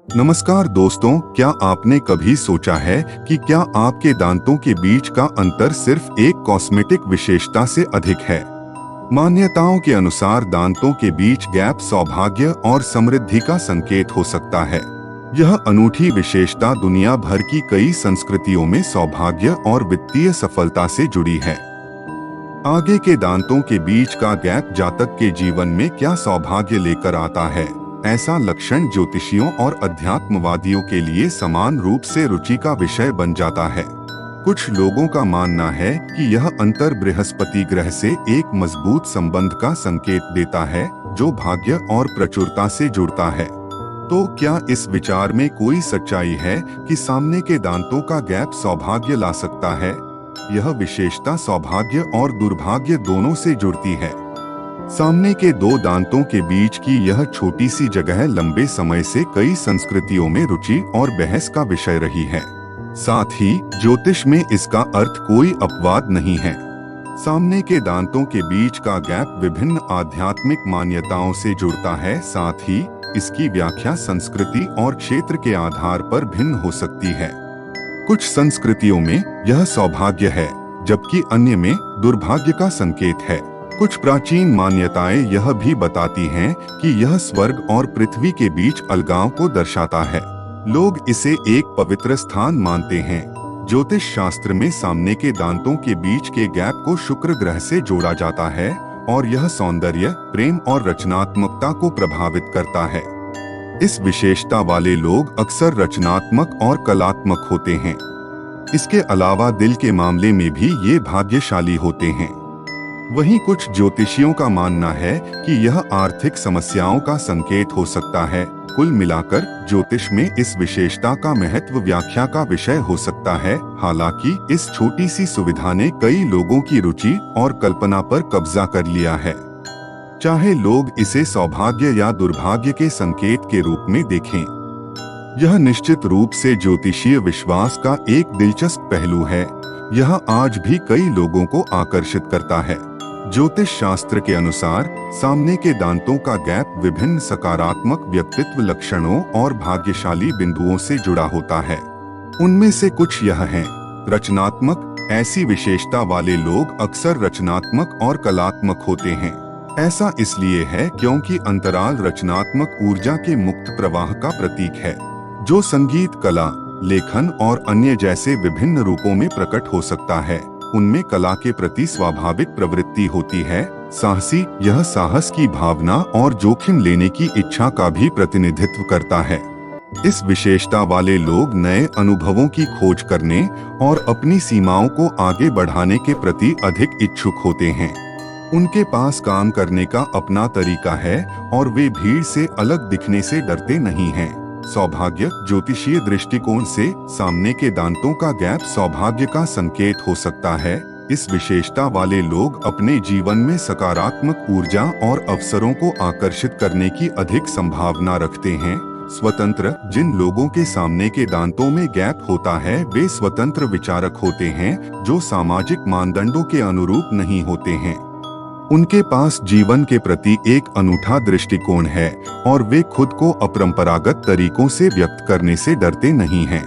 नमस्कार दोस्तों, क्या आपने कभी सोचा है कि क्या आपके दांतों के बीच का अंतर सिर्फ एक कॉस्मेटिक विशेषता से अधिक है? मान्यताओं के अनुसार दांतों के बीच गैप सौभाग्य और समृद्धि का संकेत हो सकता है। यह अनूठी विशेषता दुनिया भर की कई संस्कृतियों में सौभाग्य और वित्तीय सफलता से जुड़ी है। आगे के दांतों के बीच का गैप जातक के जीवन में क्या सौभाग्य लेकर आता है? ऐसा लक्षण ज्योतिषियों और अध्यात्मवादियों के लिए समान रूप से रुचि का विषय बन जाता है। कुछ लोगों का मानना है कि यह अंतर बृहस्पति ग्रह से एक मजबूत संबंध का संकेत देता है, जो भाग्य और प्रचुरता से जुड़ता है। तो क्या इस विचार में कोई सच्चाई है कि सामने के दांतों का गैप सौभाग्य ला सकता है? यह विशेषता सौभाग्य और दुर्भाग्य दोनों से जुड़ती है। सामने के दो दांतों के बीच की यह छोटी सी जगह लंबे समय से कई संस्कृतियों में रुचि और बहस का विषय रही है। साथ ही ज्योतिष में इसका अर्थ कोई अपवाद नहीं है। सामने के दांतों के बीच का गैप विभिन्न आध्यात्मिक मान्यताओं से जुड़ता है। साथ ही इसकी व्याख्या संस्कृति और क्षेत्र के आधार पर भिन्न हो सकती है। कुछ संस्कृतियों में यह सौभाग्य है, जबकि अन्य में दुर्भाग्य का संकेत है। कुछ प्राचीन मान्यताएं यह भी बताती हैं कि यह स्वर्ग और पृथ्वी के बीच अलगाव को दर्शाता है। लोग इसे एक पवित्र स्थान मानते हैं। ज्योतिष शास्त्र में सामने के दांतों के बीच के गैप को शुक्र ग्रह से जोड़ा जाता है और यह सौंदर्य, प्रेम और रचनात्मकता को प्रभावित करता है। इस विशेषता वाले लोग अक्सर रचनात्मक और कलात्मक होते हैं। इसके अलावा दिल के मामले में भी ये भाग्यशाली होते हैं। वहीं कुछ ज्योतिषियों का मानना है कि यह आर्थिक समस्याओं का संकेत हो सकता है। कुल मिलाकर ज्योतिष में इस विशेषता का महत्व व्याख्या का विषय हो सकता है। हालांकि इस छोटी सी सुविधा ने कई लोगों की रुचि और कल्पना पर कब्जा कर लिया है। चाहे लोग इसे सौभाग्य या दुर्भाग्य के संकेत के रूप में देखें, यह निश्चित रूप से ज्योतिषीय विश्वास का एक दिलचस्प पहलू है। यह आज भी कई लोगों को आकर्षित करता है। ज्योतिष शास्त्र के अनुसार सामने के दांतों का गैप विभिन्न सकारात्मक व्यक्तित्व लक्षणों और भाग्यशाली बिंदुओं से जुड़ा होता है। उनमें से कुछ यह हैं। रचनात्मक, ऐसी विशेषता वाले लोग अक्सर रचनात्मक और कलात्मक होते हैं। ऐसा इसलिए है क्योंकि अंतराल रचनात्मक ऊर्जा के मुक्त प्रवाह का प्रतीक है, जो संगीत, कला, लेखन और अन्य जैसे विभिन्न रूपों में प्रकट हो सकता है। उनमें कला के प्रति स्वाभाविक प्रवृत्ति होती है। साहसी, यह साहस की भावना और जोखिम लेने की इच्छा का भी प्रतिनिधित्व करता है। इस विशेषता वाले लोग नए अनुभवों की खोज करने और अपनी सीमाओं को आगे बढ़ाने के प्रति अधिक इच्छुक होते हैं। उनके पास काम करने का अपना तरीका है और वे भीड़ से अलग दिखने से डरते नहीं हैं। सौभाग्य, ज्योतिषीय दृष्टिकोण से सामने के दांतों का गैप सौभाग्य का संकेत हो सकता है। इस विशेषता वाले लोग अपने जीवन में सकारात्मक ऊर्जा और अवसरों को आकर्षित करने की अधिक संभावना रखते हैं। स्वतंत्र, जिन लोगों के सामने के दांतों में गैप होता है वे स्वतंत्र विचारक होते हैं, जो सामाजिक मानदंडों के अनुरूप नहीं होते हैं। उनके पास जीवन के प्रति एक अनूठा दृष्टिकोण है और वे खुद को अपरंपरागत तरीकों से व्यक्त करने से डरते नहीं हैं।